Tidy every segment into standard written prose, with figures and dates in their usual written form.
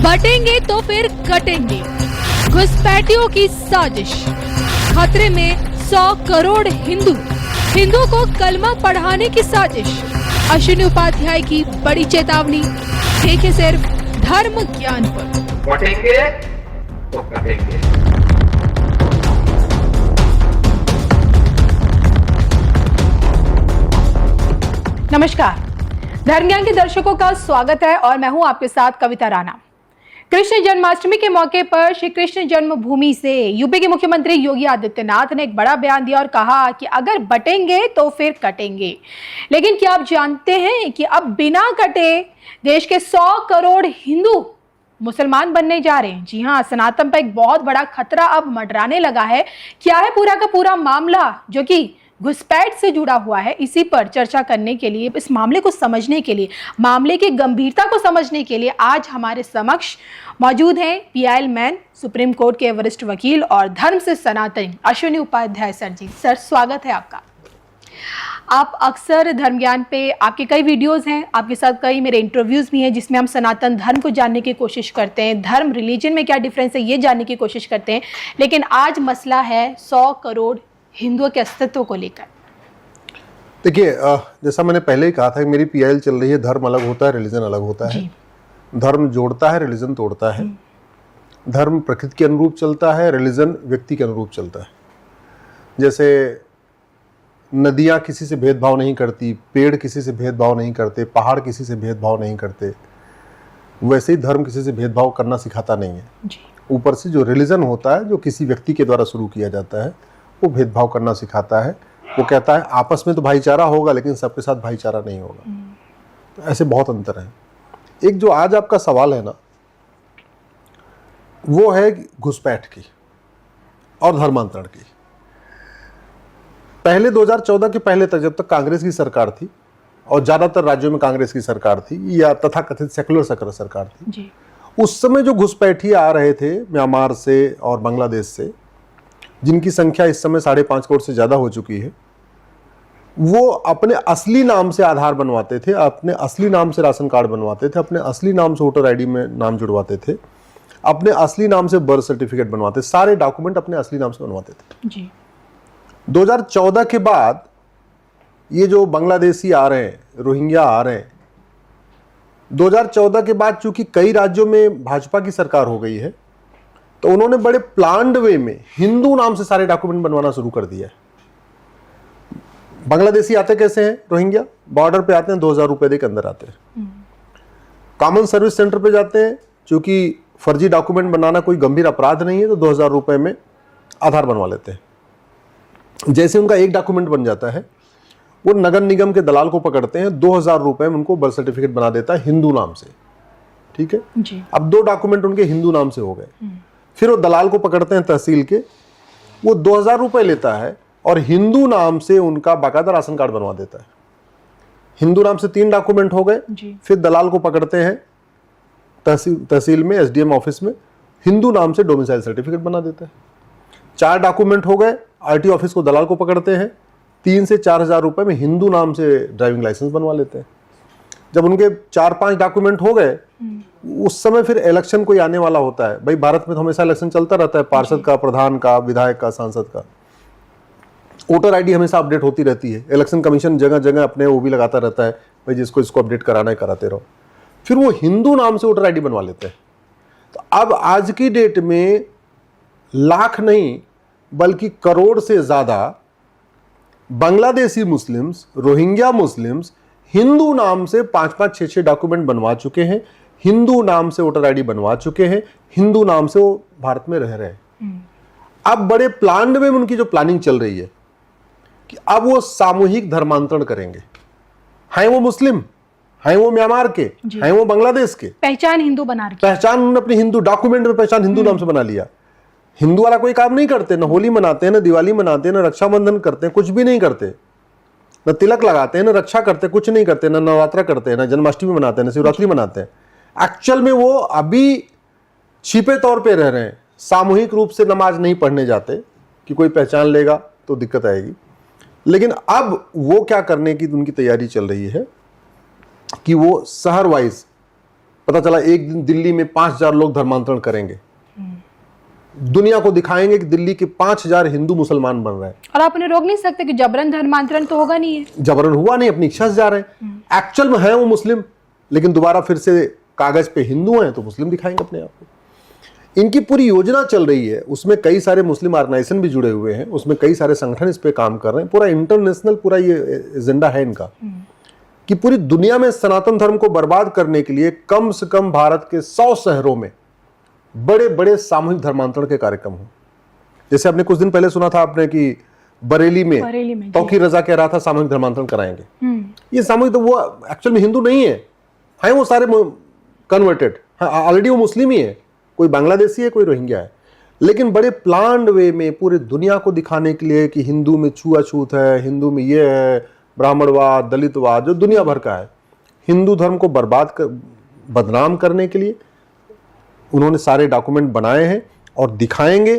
बटेंगे तो फिर कटेंगे, घुसपैठियों की साजिश, खतरे में 100 करोड़ हिंदुओं को कलमा पढ़ाने की साजिश। अश्विनी उपाध्याय की बड़ी चेतावनी, देखे सिर्फ धर्म ज्ञान पर। बटेंगे तो कटेंगे। नमस्कार, धर्म ज्ञान के दर्शकों का स्वागत है और मैं हूं आपके साथ कविता राणा। कृष्ण जन्माष्टमी के मौके पर श्री कृष्ण जन्मभूमि से यूपी के मुख्यमंत्री योगी आदित्यनाथ ने एक बड़ा बयान दिया और कहा कि अगर बटेंगे तो फिर कटेंगे। लेकिन क्या आप जानते हैं कि अब बिना कटे देश के 100 करोड़ हिंदू मुसलमान बनने जा रहे हैं। जी हाँ, सनातन पर एक बहुत बड़ा खतरा अब मंडराने लगा है। क्या है पूरा का पूरा मामला जो कि घुसपैठ से जुड़ा हुआ है, इसी पर चर्चा करने के लिए, इस मामले को समझने के लिए, मामले की गंभीरता को समझने के लिए आज हमारे समक्ष मौजूद हैं पीआईएल मैन, सुप्रीम कोर्ट के वरिष्ठ वकील और धर्म से सनातन अश्विनी उपाध्याय सर जी। सर, स्वागत है आपका। आप अक्सर धर्म ज्ञान पे, आपके कई वीडियोस हैं, आपके साथ कई मेरे इंटरव्यूज भी हैं जिसमें हम सनातन धर्म को जानने की कोशिश करते हैं, धर्म रिलीजन में क्या डिफरेंस है ये जानने की कोशिश करते हैं। लेकिन आज मसला है 100 करोड़ हिंदुओं के अस्तित्व को लेकर। देखिए, जैसा मैंने पहले ही कहा था कि मेरी पीआईएल चल रही है, धर्म अलग होता है, रिलीजन अलग होता है। धर्म जोड़ता है, रिलीजन तोड़ता है। धर्म प्रकृति के अनुरूप चलता है, रिलीजन व्यक्ति के अनुरूप चलता है। जैसे नदियाँ किसी से भेदभाव नहीं करती, पेड़ किसी से भेदभाव नहीं करते, पहाड़ किसी से भेदभाव नहीं करते, वैसे ही धर्म किसी से भेदभाव करना सिखाता नहीं है। ऊपर से जो रिलीजन होता है, जो किसी व्यक्ति के द्वारा शुरू किया जाता है, वो भेदभाव करना सिखाता है। वो कहता है आपस में तो भाईचारा होगा लेकिन सबके साथ भाईचारा नहीं होगा। तो ऐसे बहुत अंतर है। एक जो आज आपका सवाल है ना, वो है घुसपैठ की और धर्मांतरण की। पहले 2014 के पहले तक, जब तक कांग्रेस की सरकार थी और ज्यादातर राज्यों में कांग्रेस की सरकार थी या तथाकथित सेकुलर सरकार थी जी। उस समय जो घुसपैठी आ रहे थे म्यांमार से और बांग्लादेश से, जिनकी संख्या इस समय 5.5 करोड़ से ज्यादा हो चुकी है, वो अपने असली नाम से आधार बनवाते थे, अपने असली नाम से राशन कार्ड बनवाते थे, अपने असली नाम से वोटर आईडी में नाम जुड़वाते थे, अपने असली नाम से बर्थ सर्टिफिकेट बनवाते, सारे डॉक्यूमेंट अपने असली नाम से बनवाते थे जी। 2014 के बाद ये जो बांग्लादेशी आ रहे हैं, रोहिंग्या आ रहे हैं, 2014 के बाद चूंकि कई राज्यों में भाजपा की सरकार हो गई है, तो उन्होंने बड़े प्लान्ड वे में हिंदू नाम से सारे डॉक्यूमेंट बनवाना शुरू कर दिया है। बांग्लादेशी आते कैसे हैं? रोहिंग्या बॉर्डर पे आते हैं, 2000 रुपए दे के अंदर आते हैं। कॉमन सर्विस सेंटर पे जाते हैं, क्योंकि फर्जी डॉक्यूमेंट बनाना कोई गंभीर अपराध नहीं है, तो 2000 रुपए में आधार बनवा लेते हैं। जैसे उनका एक डॉक्यूमेंट बन जाता है, वो नगर निगम के दलाल को पकड़ते हैं, 2000 रुपए में उनको बर्थ सर्टिफिकेट बना देता है हिंदू नाम से। ठीक है जी। अब 2 डॉक्यूमेंट उनके हिंदू नाम से हो गए। फिर वो दलाल को पकड़ते हैं तहसील के, वो 2000 रुपए लेता है और हिंदू नाम से उनका बाकायदा राशन कार्ड बनवा देता है। हिंदू नाम से 3 डॉक्यूमेंट हो गए। फिर दलाल को पकड़ते हैं तहसील में, एसडीएम ऑफिस में, हिंदू नाम से डोमिसाइल सर्टिफिकेट बना देता है। 4 डॉक्यूमेंट हो गए। आरटी ऑफिस को दलाल को पकड़ते हैं, 3 से 4000 रुपए में हिंदू नाम से ड्राइविंग लाइसेंस बनवा लेते हैं। जब उनके 4-5 डॉक्यूमेंट हो गए, उस समय फिर इलेक्शन कोई आने वाला होता है। भाई, भारत में तो हमेशा इलेक्शन चलता रहता है, पार्षद का, प्रधान का, विधायक का, सांसद का। वोटर आईडी हमेशा अपडेट होती रहती है। इलेक्शन कमीशन जगह जगह अपने वो भी लगाता रहता है, भाई जिसको इसको अपडेट कराना है कराते रहो। फिर वो हिंदू नाम से वोटर आईडी बनवा लेते हैं। तो अब आज की डेट में लाख नहीं बल्कि करोड़ से ज्यादा Bangladeshi Muslims, Rohingya Muslims Hindu नाम से 5-5, 6-6 डॉक्यूमेंट बनवा चुके हैं, हिंदू नाम से वोटर आईडी बनवा चुके हैं, हिंदू नाम से वो भारत में रह रहे हैं। अब बड़े प्लान में उनकी जो प्लानिंग चल रही है कि अब वो सामूहिक धर्मांतरण करेंगे। हैं वो मुस्लिम, हैं वो म्यांमार के, हैं वो बांग्लादेश के, पहचान हिंदू बना रखी, पहचान उन्होंने अपनी हिंदू डॉक्यूमेंट में पहचान हिंदू नाम से बना लिया। हिंदू वाला कोई काम नहीं करते, ना होली मनाते हैं, ना दिवाली मनाते हैं, ना रक्षाबंधन करते हैं, कुछ भी नहीं करते, न तिलक लगाते हैं, न रक्षा करते, कुछ नहीं करते, न नवरात्रा करते हैं, न जन्माष्टमी मनाते हैं, न शिवरात्रि मनाते हैं। एक्चुअल में वो अभी छिपे तौर पे रह रहे हैं, सामूहिक रूप से नमाज नहीं पढ़ने जाते कि कोई पहचान लेगा तो दिक्कत आएगी। लेकिन अब वो क्या करने की उनकी तैयारी चल रही है कि वो शहर वाइज पता चला एक दिन दिल्ली में 5000 लोग धर्मांतरण करेंगे, दुनिया को दिखाएंगे कि दिल्ली के 5000 हिंदू मुसलमान बन रहे हैं। और आप उन्हें रोक नहीं सकते कि जबरन धर्मांतरण तो होगा नहीं है। जबरन हुआ नहीं, अपनी इच्छा से जा रहे हैं। एक्चुअल में है वो मुस्लिम, लेकिन दोबारा फिर से कागज पे हिंदू हैं तो मुस्लिम दिखाएंगे अपने आप को। इनकी पूरी योजना चल रही है, उसमें कई सारे मुस्लिम ऑर्गेनाइजेशन भी जुड़े हुए हैं, उसमें कई सारे संगठन इस पे काम कर रहे हैं। पूरा इंटरनेशनल पूरा ये एजेंडा है इनका कि पूरी दुनिया में सनातन धर्म को बर्बाद करने के लिए कम से कम भारत के 100 शहरों में बड़े बड़े सामूहिक धर्मांतरण के कार्यक्रम हो। जैसे आपने कुछ दिन पहले सुना था आपने कि बरेली में तौकीर रजा कह रहा था सामूहिक धर्मांतरण कराएंगे। ये सामूहिक तो वो एक्चुअल में हिंदू नहीं है वो सारे कन्वर्टेड, ऑलरेडी वो मुस्लिम ही है, कोई बांग्लादेशी है, कोई रोहिंग्या है, लेकिन बड़े प्लान्ड वे में पूरे दुनिया को दिखाने के लिए कि हिंदू में छुआछूत है, हिंदू में ये है, ब्राह्मणवाद, दलितवाद, जो दुनिया भर का है, हिंदू धर्म को बदनाम करने के लिए उन्होंने सारे डॉक्यूमेंट बनाए हैं और दिखाएंगे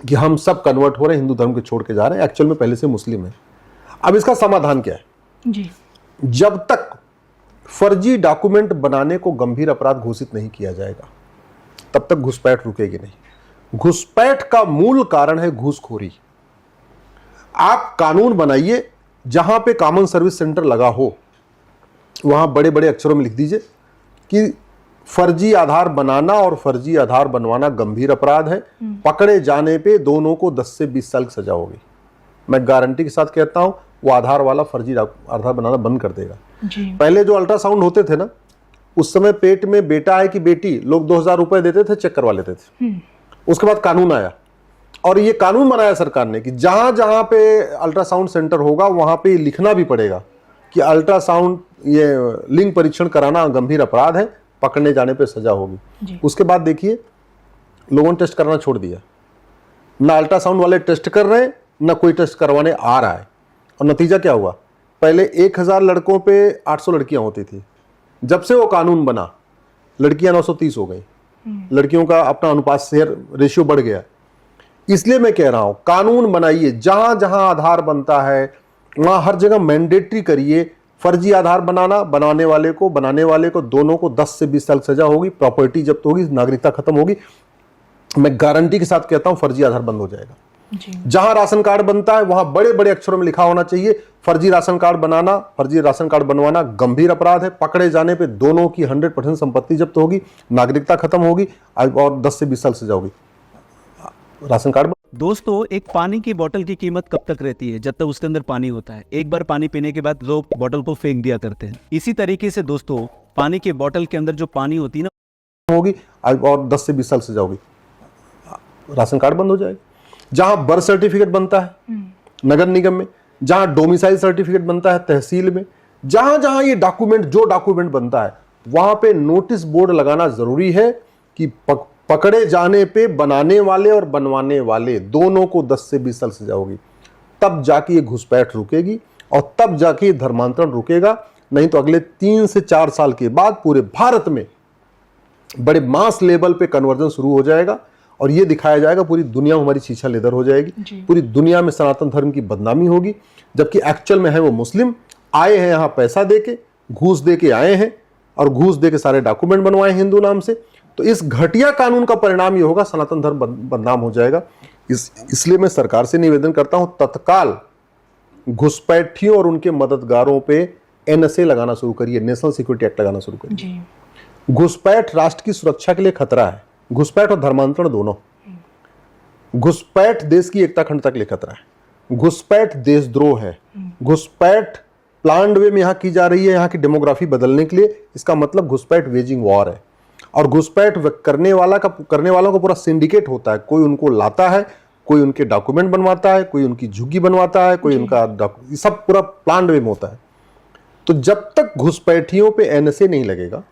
कि हम सब कन्वर्ट हो रहे हैं, हिंदू धर्म को छोड़ के जा रहे हैं, एक्चुअल में पहले से मुस्लिम है। अब इसका समाधान क्या है जी? जब तक फर्जी डॉक्यूमेंट बनाने को गंभीर अपराध घोषित नहीं किया जाएगा तब तक घुसपैठ रुकेगी नहीं। घुसपैठ का मूल कारण है घूसखोरी। आप कानून बनाइए, जहां पे कॉमन सर्विस सेंटर लगा हो वहां बड़े बड़े अक्षरों में लिख दीजिए कि फर्जी आधार बनाना और फर्जी आधार बनवाना गंभीर अपराध है, पकड़े जाने पे दोनों को 10 से 20 साल की सजा होगी। मैं गारंटी के साथ कहता हूं वो आधार वाला फर्जी आधार बनाना बंद कर देगा जी। पहले जो अल्ट्रासाउंड होते थे ना, उस समय पेट में बेटा है कि बेटी, लोग 2000 रुपए देते थे, चेक करवा लेते थे। उसके बाद कानून आया और ये कानून बनाया सरकार ने कि जहां जहां पे अल्ट्रासाउंड सेंटर होगा वहां पे लिखना भी पड़ेगा कि अल्ट्रासाउंड ये लिंग परीक्षण कराना गंभीर अपराध है, पकड़ने जाने पे सजा होगी। उसके बाद देखिए लोगों ने टेस्ट करना छोड़ दिया, ना अल्ट्रासाउंड वाले टेस्ट कर रहे हैं ना कोई टेस्ट करवाने आ रहा है। और नतीजा क्या हुआ, पहले 1000 लड़कों पे 800 लड़कियां होती थी, जब से वो कानून बना लड़कियां 930 हो गई, लड़कियों का अपना अनुपात शेयर रेशियो बढ़ गया। इसलिए मैं कह रहा हूं कानून बनाइए, जहां जहां आधार बनता है वहां हर जगह मैंडेटरी करिए, फर्जी आधार बनाने वाले को दोनों को 10 से 20 साल सजा होगी, प्रॉपर्टी जब्त होगी, नागरिकता खत्म होगी। मैं गारंटी के साथ कहता हूं फर्जी आधार बंद हो जाएगा। जहां राशन कार्ड बनता है वहां बड़े बड़े अक्षरों में लिखा होना चाहिए फर्जी राशन कार्ड बनवाना गंभीर अपराध है, पकड़े जाने पे दोनों की 100% संपत्ति जब्त होगी, नागरिकता खत्म होगी और 10 से 20 साल सजा होगी। राशन कार्ड दोस्तों, एक पानी की बोतल की कीमत कब तक रहती है? जब तक उसके अंदर पानी होता है। एक बार पानी पीने के बाद लोग बोतल को फेंक दिया करते हैं। इसी तरीके से दोस्तों पानी की बोतल के अंदर जो पानी होती है ना होगी और 10 से 20 साल सजा होगी, राशन कार्ड बंद हो जाएगा। जहां बर्थ सर्टिफिकेट बनता है नगर निगम में, जहां डोमिसाइल सर्टिफिकेट बनता है तहसील में, जहां जहां ये डॉक्यूमेंट बनता है वहां पे नोटिस बोर्ड लगाना जरूरी है कि पकड़े जाने पे बनाने वाले और बनवाने वाले दोनों को 10 से 20 साल सजा होगी। तब जाके ये घुसपैठ रुकेगी और तब जाके ये धर्मांतरण रुकेगा। नहीं तो अगले 3 से 4 साल के बाद पूरे भारत में बड़े मास लेवल पे कन्वर्जन शुरू हो जाएगा और ये दिखाया जाएगा पूरी दुनिया में हमारी शीशा लेदर हो जाएगी, पूरी दुनिया में सनातन धर्म की बदनामी होगी। जबकि एक्चुअल में है वो मुस्लिम, आए हैं यहाँ पैसा देके, घूस दे के आए हैं और घूस दे के सारे डॉक्यूमेंट बनवाए हिंदू नाम से। तो इस घटिया कानून का परिणाम ये होगा सनातन धर्म बदनाम हो जाएगा। इसलिए मैं सरकार से निवेदन करता हूं तत्काल घुसपैठियों और उनके मददगारों पे NSA लगाना शुरू करिए, नेशनल सिक्योरिटी एक्ट लगाना शुरू करिए। घुसपैठ राष्ट्र की सुरक्षा के लिए खतरा है, घुसपैठ और धर्मांतरण दोनों। घुसपैठ देश की एकता अखंडता के लिए खतरा है, घुसपैठ देशद्रोह है, घुसपैठ प्लान्ड वे में यहां की जा रही है यहां की डेमोग्राफी बदलने के लिए। इसका मतलब घुसपैठ वेजिंग वॉर है और घुसपैठ करने वालों का पूरा सिंडिकेट होता है। कोई उनको लाता है, कोई उनके डॉक्यूमेंट बनवाता है, कोई उनकी झुग्गी बनवाता है, कोई उनका सब पूरा प्लान्ड वे में होता है। तो जब तक घुसपैठियों पे NSA नहीं लगेगा,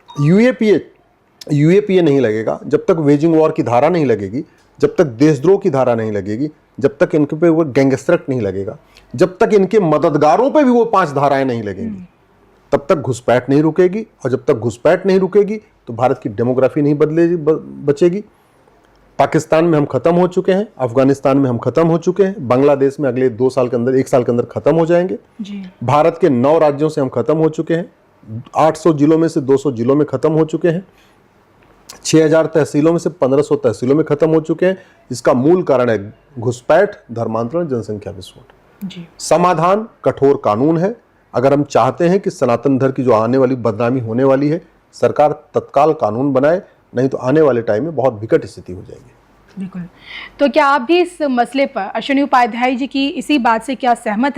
UAPA नहीं लगेगा, जब तक वेजिंग वॉर की धारा नहीं लगेगी, जब तक देशद्रोह की धारा नहीं लगेगी, जब तक इनके पे वो गैंगस्टर एक्ट नहीं लगेगा, जब तक इनके मददगारों पे भी वो 5 धाराएं नहीं लगेंगी, तब तक घुसपैठ नहीं रुकेगी। और जब तक घुसपैठ नहीं रुकेगी तो भारत की डेमोग्राफी नहीं बचेगी। पाकिस्तान में हम खत्म हो चुके हैं, अफगानिस्तान में हम खत्म हो चुके हैं, बांग्लादेश में अगले 2 साल के अंदर 1 साल के अंदर खत्म हो जाएंगे। भारत के 9 राज्यों से हम खत्म हो चुके हैं, 800 जिलों में से 200 जिलों में खत्म हो चुके हैं। 6000 तहसीलों में से 1500 तहसीलों में खत्म हो चुके हैं। इसका मूल कारण है घुसपैठ, धर्मांतरण, जनसंख्या विस्फोट। जी। समाधान कठोर कानून है। अगर हम चाहते हैं कि सनातन धर्म की जो आने वाली बदनामी होने वाली है, सरकार तत्काल कानून बनाए, नहीं तो आने वाले टाइम में बहुत विकट स्थिति हो जाएगी। बिल्कुल। तो क्या आप भी इस मसले पर अश्विनी उपाध्याय जी की इसी बात से क्या सहमत हैं?